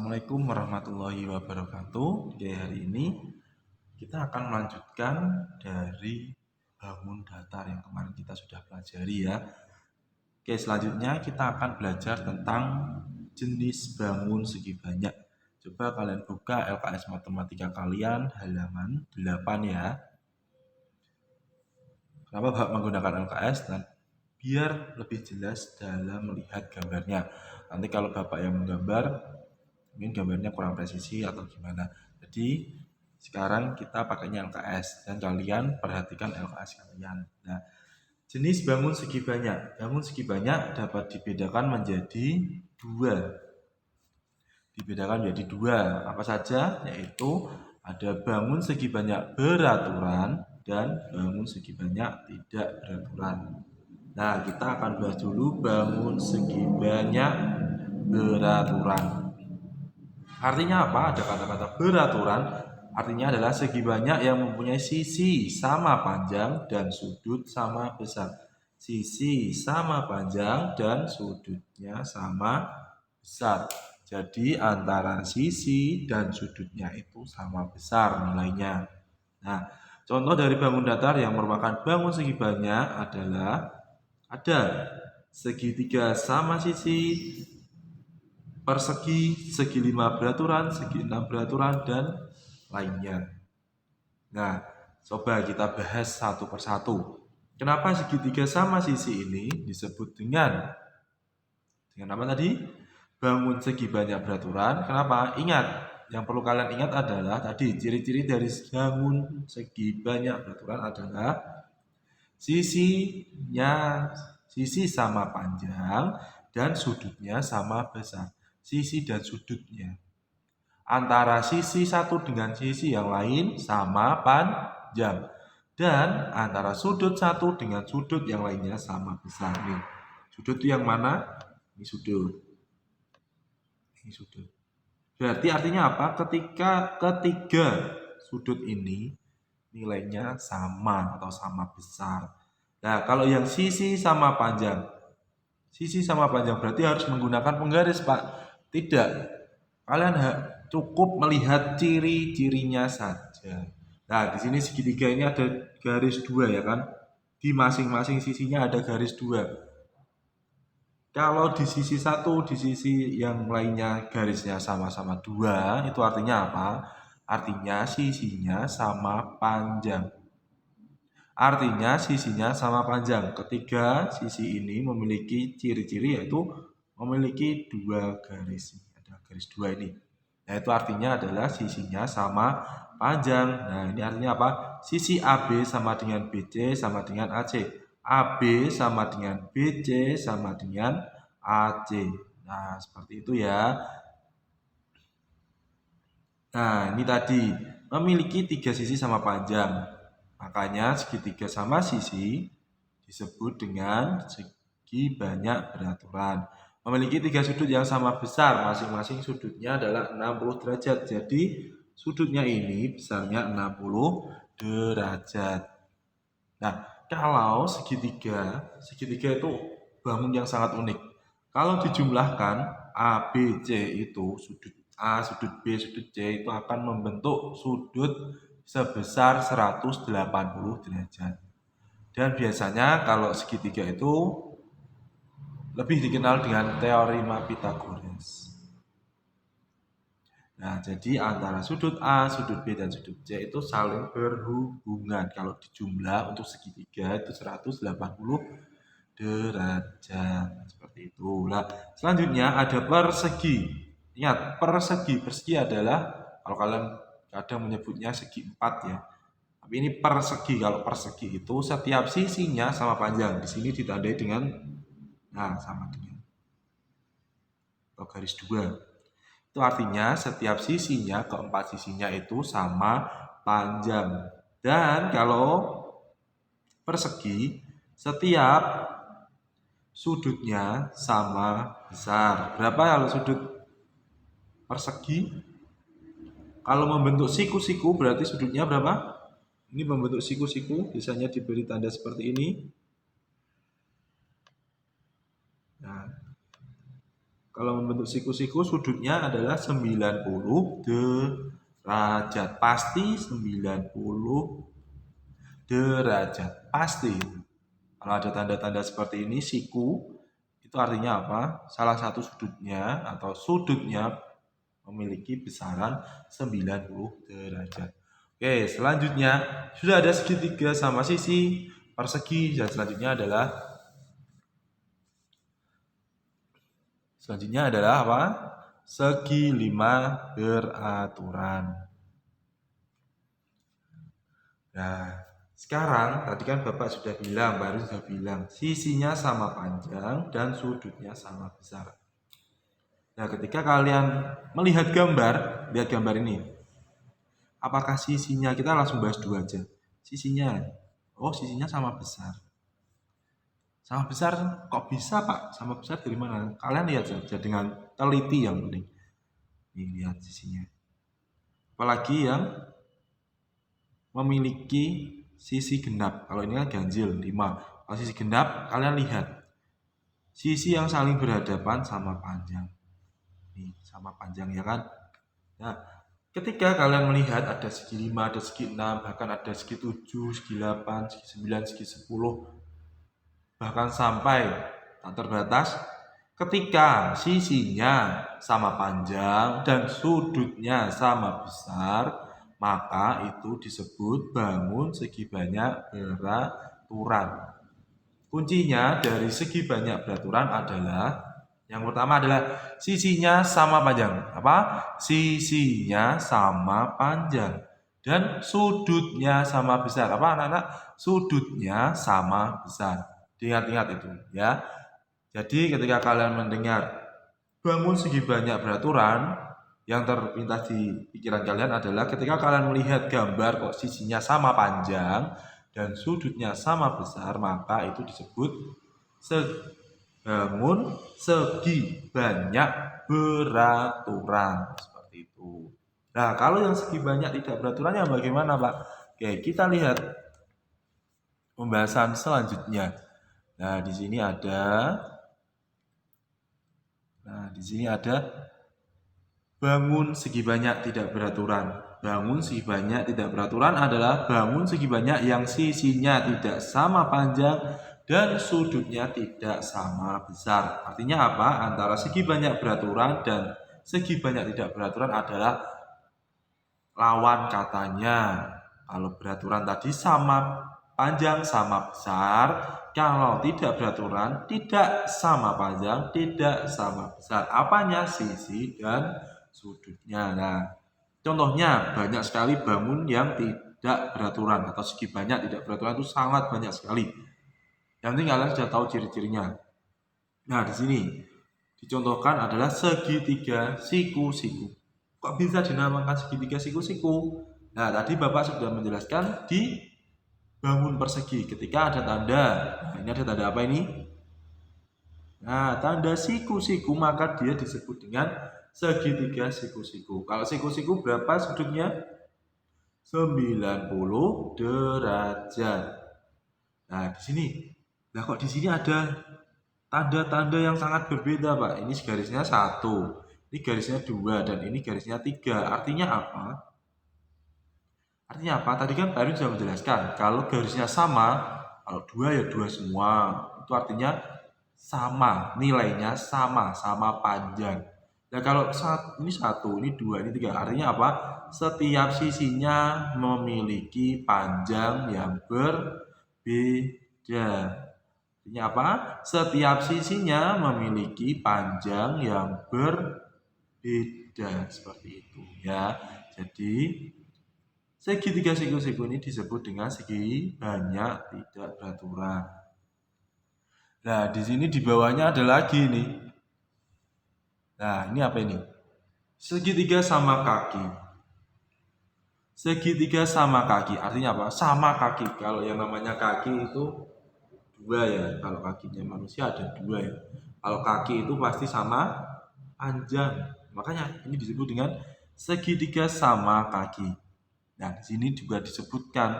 Assalamualaikum warahmatullahi wabarakatuh. Oke, hari ini kita akan melanjutkan dari bangun datar yang kemarin kita sudah pelajari ya. Oke, selanjutnya kita akan belajar tentang jenis bangun segi banyak. Coba kalian buka LKS Matematika kalian halaman 8 ya. Kenapa Bapak menggunakan LKS? Dan biar lebih jelas dalam melihat gambarnya. Nanti kalau Bapak yang menggambar, mungkin gambarnya kurang presisi atau gimana. Jadi sekarang kita pakainya LKS dan kalian perhatikan LKS kalian. Nah, jenis bangun segi banyak. Bangun segi banyak dapat dibedakan menjadi dua. Apa saja? Yaitu ada bangun segi banyak beraturan dan bangun segi banyak tidak beraturan. Nah, kita akan bahas dulu bangun segi banyak beraturan. Artinya apa? Ada kata-kata beraturan, artinya adalah segi banyak yang mempunyai sisi sama panjang dan sudut sama besar. Sisi sama panjang dan sudutnya sama besar. Jadi antara sisi dan sudutnya itu sama besar nilainya. Nah, contoh dari bangun datar yang merupakan bangun segi banyak adalah ada segitiga sama sisi, persegi, segi 5 beraturan, segi 6 beraturan, dan lainnya. Nah, coba kita bahas satu persatu. Kenapa segitiga sama sisi ini disebut dengan apa tadi? Bangun segi banyak beraturan. Kenapa? Ingat, yang perlu kalian ingat adalah tadi ciri-ciri dari bangun segi banyak beraturan adalah sisi sama panjang dan sudutnya sama besar. Sisi dan sudutnya. Antara sisi satu dengan sisi yang lain sama panjang. Dan antara sudut satu dengan sudut yang lainnya sama besar. Nih, sudut itu yang mana? Ini sudut. Ini sudut. Berarti artinya apa? Ketika ketiga sudut ini nilainya sama atau sama besar. Nah, kalau yang sisi sama panjang. Sisi sama panjang berarti harus menggunakan penggaris, Pak. Tidak. Kalian cukup melihat ciri-cirinya saja. Nah, di sini segitiga ini ada garis 2 ya kan? Di masing-masing sisinya ada garis 2. Kalau di sisi satu, di sisi yang lainnya garisnya sama-sama 2, itu artinya apa? Artinya sisinya sama panjang. Artinya sisinya sama panjang. Ketiga sisi ini memiliki ciri-ciri yaitu memiliki 2 garis. Ada garis 2 ini. Nah, itu artinya adalah sisinya sama panjang. Nah, ini artinya apa? Sisi AB sama dengan BC sama dengan AC. AB sama dengan BC sama dengan AC. Nah, seperti itu ya. Nah, ini tadi memiliki 3 sisi sama panjang. Makanya segitiga sama sisi disebut dengan segi banyak beraturan. Memiliki 3 sudut yang sama besar, masing-masing sudutnya adalah 60 derajat. Jadi sudutnya ini besarnya 60 derajat. Nah, kalau segitiga itu bangun yang sangat unik. Kalau dijumlahkan A, B, C itu sudut A, sudut B, sudut C itu akan membentuk sudut sebesar 180 derajat. Dan biasanya kalau segitiga itu lebih dikenal dengan teorema Pythagoras. Nah, jadi antara sudut A, sudut B, dan sudut C itu saling berhubungan. Kalau dijumlah untuk segitiga itu 180 derajat. Seperti itu. Nah, selanjutnya ada persegi. Ingat, persegi adalah kalau kalian kadang menyebutnya segi 4 ya. Tapi ini persegi. Kalau persegi itu setiap sisinya sama panjang. Di sini ditandai dengan sama dengan garis 2. Itu artinya setiap sisinya, keempat sisinya itu sama panjang. Dan kalau persegi, setiap sudutnya sama besar. Berapa kalau sudut persegi? Kalau membentuk siku-siku berarti sudutnya berapa? Ini membentuk siku-siku, biasanya diberi tanda seperti ini. Nah, Kalau membentuk siku-siku sudutnya adalah 90 derajat. Pasti 90 derajat. Pasti. Kalau ada tanda-tanda seperti ini, siku, itu artinya apa? Salah satu sudutnya atau sudutnya memiliki besaran 90 derajat. Oke, selanjutnya sudah ada segitiga sama sisi persegi, dan selanjutnya adalah apa? Segi 5 beraturan. Nah, sekarang tadi kan Bapak baru sudah bilang, sisinya sama panjang dan sudutnya sama besar. Nah, ketika kalian melihat gambar, lihat gambar ini. Apakah sisinya, kita langsung bahas dua aja. Sisinya, sisinya sama besar. Sama besar, kok bisa Pak? Sama besar dari mana? Kalian lihat saja dengan teliti yang penting. Ini lihat sisinya. Apalagi yang memiliki sisi genap. Kalau ini kan ganjil 5. Kalau sisi genap, kalian lihat. Sisi yang saling berhadapan sama panjang. Nih, sama panjang ya kan? Nah, ketika kalian melihat ada segi 5, ada segi 6, bahkan ada segi 7, segi 8, segi 9, segi 10, bahkan sampai tak terbatas, ketika sisinya sama panjang dan sudutnya sama besar, maka itu disebut bangun segi banyak beraturan. Kuncinya dari segi banyak beraturan adalah yang pertama adalah sisinya sama panjang. Apa? Sisinya sama panjang. Dan sudutnya sama besar. Apa anak-anak? Sudutnya sama besar. Ingat-ingat itu ya. Jadi ketika kalian mendengar bangun segi banyak beraturan, yang terpintas di pikiran kalian adalah ketika kalian melihat gambar kok sisinya sama panjang dan sudutnya sama besar, maka itu disebut bangun segi banyak beraturan, seperti itu. Nah, kalau yang segi banyak tidak beraturannya bagaimana, Pak? Oke, kita lihat pembahasan selanjutnya. Nah, di sini ada bangun segi banyak tidak beraturan. Bangun segi banyak tidak beraturan adalah bangun segi banyak yang sisinya tidak sama panjang dan sudutnya tidak sama besar. Artinya apa? Antara segi banyak beraturan dan segi banyak tidak beraturan adalah lawan katanya. Kalau beraturan tadi sama panjang, sama besar. Kalau tidak beraturan, tidak sama panjang, tidak sama besar. Apanya? Sisi dan sudutnya. Nah, contohnya banyak sekali bangun yang tidak beraturan atau segi banyak tidak beraturan itu sangat banyak sekali. Yang penting kalian sudah tahu ciri-cirinya. Nah, di sini dicontohkan adalah segitiga siku-siku. Kok bisa dinamakan segitiga siku-siku? Nah, tadi Bapak sudah menjelaskan di bangun persegi ketika ada tanda. Nah, ini ada tanda apa ini? Nah, tanda siku-siku, maka dia disebut dengan segitiga siku-siku. Kalau siku-siku berapa sudutnya? 90 derajat. Nah, di sini. Nah, kok di sini ada tanda-tanda yang sangat berbeda, Pak. Ini garisnya 1, ini garisnya 2, dan ini garisnya 3. Artinya apa? Artinya apa? Tadi kan Pak Erwin sudah menjelaskan. Kalau garisnya sama, kalau 2 ya 2 semua. Itu artinya sama, nilainya sama panjang. Nah, kalau ini 1, ini 2, ini 3. Artinya apa? Setiap sisinya memiliki panjang yang berbeda. Artinya apa? Setiap sisinya memiliki panjang yang berbeda, seperti itu ya. Jadi segitiga siku-siku ini disebut dengan segi banyak tidak beraturan. Nah, di sini di bawahnya ada lagi nih. Nah, ini apa ini? Segitiga sama kaki. Segitiga sama kaki artinya apa? Sama kaki. Kalau yang namanya kaki itu 2 ya. Kalau kakinya manusia ada 2 ya. Kalau kaki itu pasti sama panjang. Makanya ini disebut dengan segitiga sama kaki. Nah, di sini juga disebutkan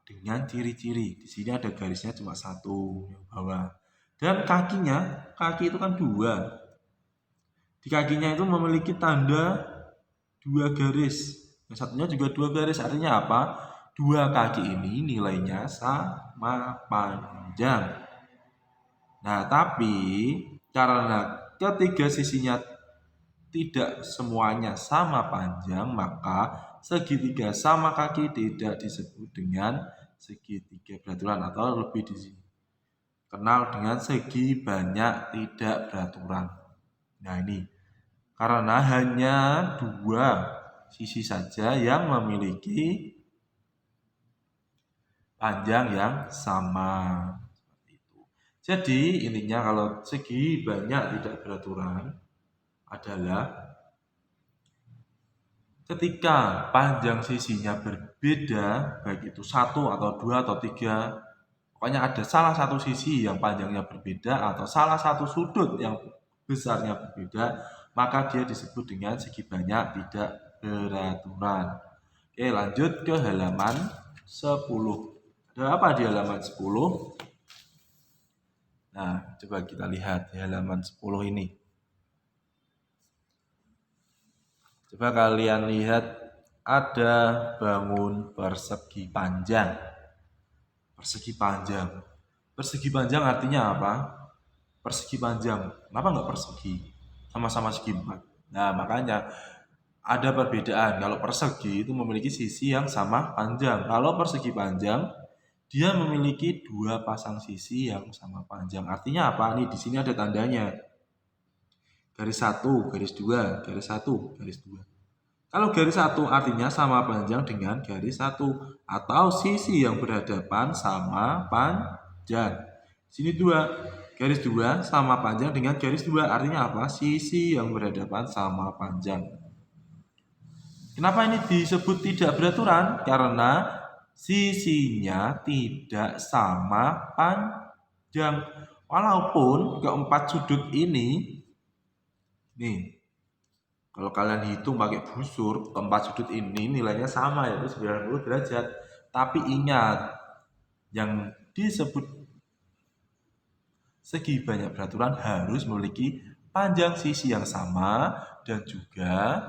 dengan ciri-ciri. Di sini ada garisnya cuma 1 yang bawah. Dan kaki itu kan 2. Di kakinya itu memiliki tanda 2 garis. Yang satunya juga 2 garis. Artinya apa? 2 kaki ini nilainya sama panjang. Nah, tapi karena ketiga sisinya tidak semuanya sama panjang, maka segitiga sama kaki tidak disebut dengan segitiga beraturan atau lebih dikenal dengan segi banyak tidak beraturan. Nah, ini karena hanya 2 sisi saja yang memiliki panjang yang sama. Jadi intinya kalau segi banyak tidak beraturan adalah ketika panjang sisinya berbeda, baik itu 1 atau 2 atau 3, pokoknya ada salah satu sisi yang panjangnya berbeda atau salah satu sudut yang besarnya berbeda, maka dia disebut dengan segi banyak tidak beraturan. Oke, lanjut ke halaman 10. Ada apa di halaman 10? Nah, coba kita lihat di halaman 10 ini. Coba kalian lihat, ada bangun persegi panjang. Persegi panjang. Persegi panjang artinya apa? Persegi panjang. Kenapa nggak persegi? Sama-sama segi 4. Nah, makanya ada perbedaan. Kalau persegi itu memiliki sisi yang sama panjang. Kalau persegi panjang, dia memiliki 2 pasang sisi yang sama panjang. Artinya apa? Nih, di sini ada tandanya. Garis 1, garis 2, garis 1, garis 2. Kalau garis 1 artinya sama panjang dengan garis 1 atau sisi yang berhadapan sama panjang. Sini 2, garis 2 sama panjang dengan garis 2 artinya apa? Sisi yang berhadapan sama panjang. Kenapa ini disebut tidak beraturan? Karena sisinya tidak sama panjang. Walaupun keempat sudut ini, nih, kalau kalian hitung pakai busur, keempat sudut ini nilainya sama, yaitu 90 derajat. Tapi ingat, yang disebut segi banyak beraturan harus memiliki panjang sisi yang sama dan juga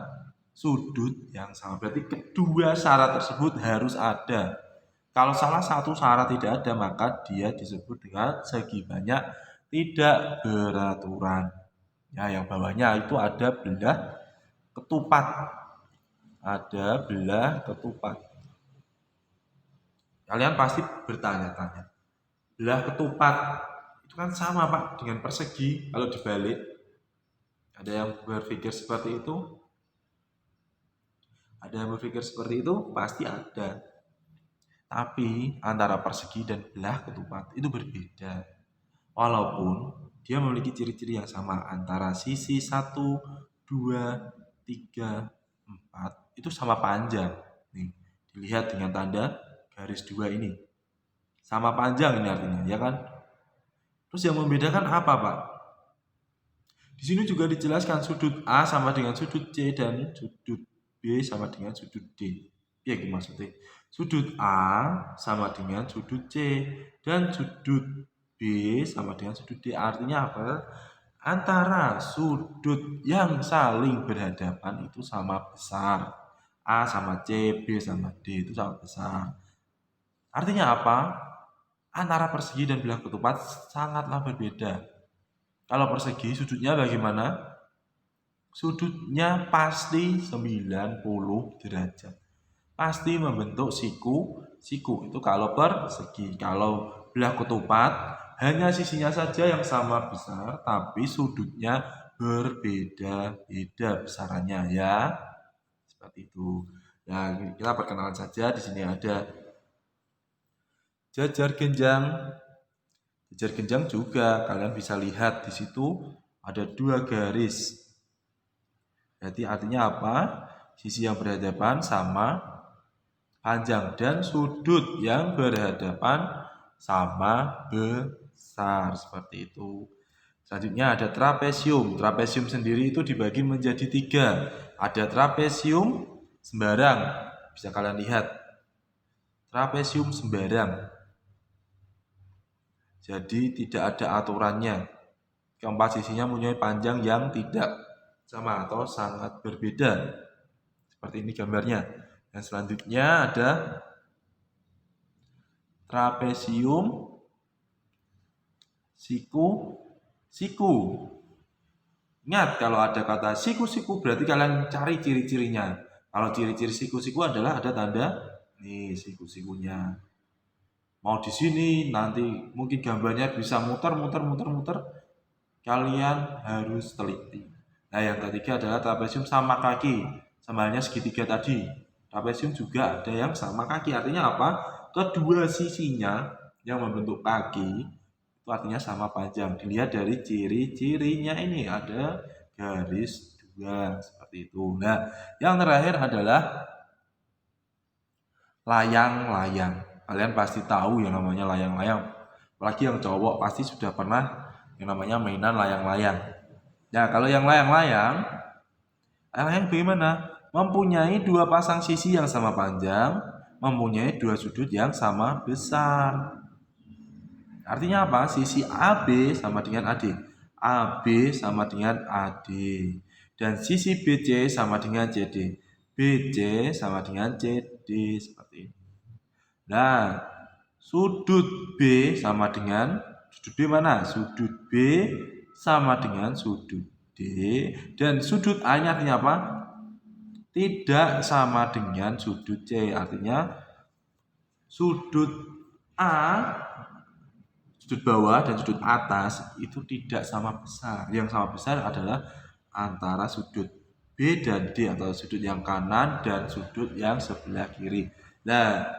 sudut yang sama. Berarti kedua syarat tersebut harus ada. Kalau salah satu syarat tidak ada, maka dia disebut dengan segi banyak tidak beraturan. Ya, yang bawahnya itu ada belah ketupat. Ada belah ketupat. Kalian pasti bertanya-tanya, belah ketupat itu kan sama Pak dengan persegi kalau dibalik. Ada yang berpikir seperti itu? Ada yang berpikir seperti itu? Pasti ada. Tapi antara persegi dan belah ketupat itu berbeda. Walaupun dia memiliki ciri-ciri yang sama antara sisi 1, 2, 3, 4 itu sama panjang. Nih, dilihat dengan tanda garis 2 ini. Sama panjang ini artinya, ya kan? Terus yang membedakan apa, Pak? Di sini juga dijelaskan sudut A sama dengan sudut C dan sudut B sama dengan sudut D. Ya, maksudnya sudut A sama dengan sudut C dan sudut B sama dengan sudut D. Artinya apa? Antara sudut yang saling berhadapan itu sama besar. A sama C, B sama D itu sama besar. Artinya apa? Antara persegi dan belah ketupat sangatlah berbeda. Kalau persegi sudutnya bagaimana? Sudutnya pasti 90 derajat. Pasti membentuk siku itu kalau persegi. Kalau belah ketupat hanya sisinya saja yang sama besar tapi sudutnya berbeda-beda besarannya, ya. Seperti itu. Nah, kita perkenalan saja. Di sini ada jajar genjang. Jajar genjang juga kalian bisa lihat di situ ada 2 garis. Berarti artinya apa? Sisi yang berhadapan sama panjang dan sudut yang berhadapan sama besar, seperti itu. Selanjutnya ada trapesium. Trapesium sendiri itu dibagi menjadi 3. Ada trapesium sembarang. Bisa kalian lihat. Trapesium sembarang. Jadi tidak ada aturannya. Keempat sisinya mempunyai panjang yang tidak sama atau sangat berbeda. Seperti ini gambarnya. Dan selanjutnya ada trapesium, siku. Ingat, kalau ada kata siku berarti kalian cari ciri-cirinya. Kalau ciri-ciri siku adalah ada tanda nih siku-sikunya. Mau di sini nanti mungkin gambarnya bisa muter. Kalian harus teliti. Nah, yang ketiga adalah trapesium sama kaki. Sama halnya segitiga tadi. Trapesium juga ada yang sama kaki. Artinya apa? Kedua sisinya yang membentuk kaki itu artinya sama panjang. Dilihat dari ciri-cirinya ini ada garis dua seperti itu. Nah, yang terakhir adalah layang-layang. Kalian pasti tahu yang namanya layang-layang. Apalagi yang cowok pasti sudah pernah yang namanya mainan layang-layang. Nah, kalau yang layang-layang bagaimana? Mempunyai dua pasang sisi yang sama panjang, mempunyai dua sudut yang sama besar. Artinya apa? Sisi AB sama dengan AD. AB sama dengan AD. Dan sisi BC sama dengan CD. BC sama dengan CD. Seperti ini. Nah, sudut B sama dengan sudut B mana? Sudut B sama dengan sudut D. Dan sudut A-nya artinya apa? Tidak sama dengan sudut C. Artinya sudut A, sudut bawah dan sudut atas itu tidak sama besar. Yang sama besar adalah antara sudut B dan D atau sudut yang kanan dan sudut yang sebelah kiri. Nah,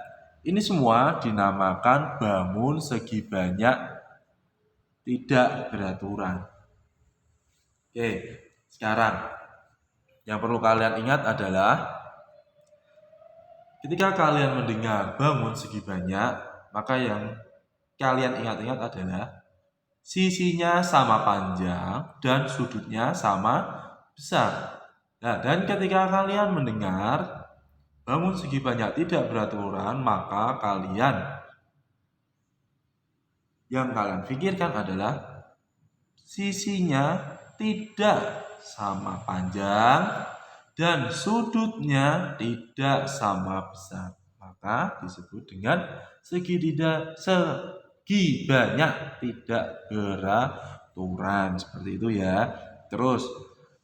ini semua dinamakan bangun segi banyak tidak beraturan. Oke, sekarang yang perlu kalian ingat adalah ketika kalian mendengar bangun segi banyak, maka yang kalian ingat-ingat adalah sisinya sama panjang dan sudutnya sama besar. Nah, dan ketika kalian mendengar bangun segi banyak tidak beraturan, maka yang kalian pikirkan adalah sisinya tidak sama panjang dan sudutnya tidak sama besar. Maka disebut dengan segi banyak tidak beraturan. Seperti itu ya. Terus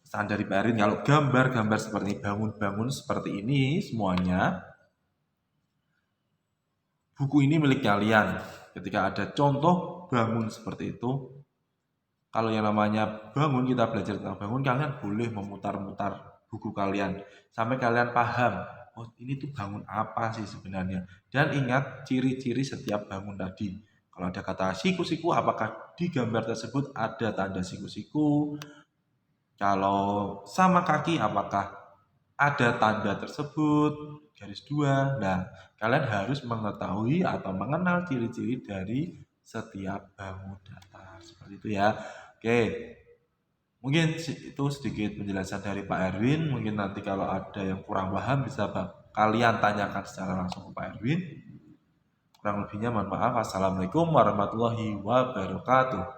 pesan dari Pak Erin, kalau gambar-gambar seperti bangun-bangun seperti ini semuanya, buku ini milik kalian. Ketika ada contoh bangun seperti itu, kalau yang namanya bangun, kita belajar tentang bangun, kalian boleh memutar-mutar buku kalian sampai kalian paham, oh ini tuh bangun apa sih sebenarnya. Dan ingat ciri-ciri setiap bangun tadi. Kalau ada kata siku-siku, apakah di gambar tersebut ada tanda siku-siku? Kalau sama kaki, apakah ada tanda tersebut? Garis dua. Nah, kalian harus mengetahui atau mengenal ciri-ciri dari setiap bangun datar. Seperti itu ya. Oke. Mungkin itu sedikit penjelasan dari Pak Erwin. Mungkin nanti kalau ada yang kurang paham bisa kalian tanyakan secara langsung ke Pak Erwin. Kurang lebihnya mohon maaf. Assalamualaikum warahmatullahi wabarakatuh.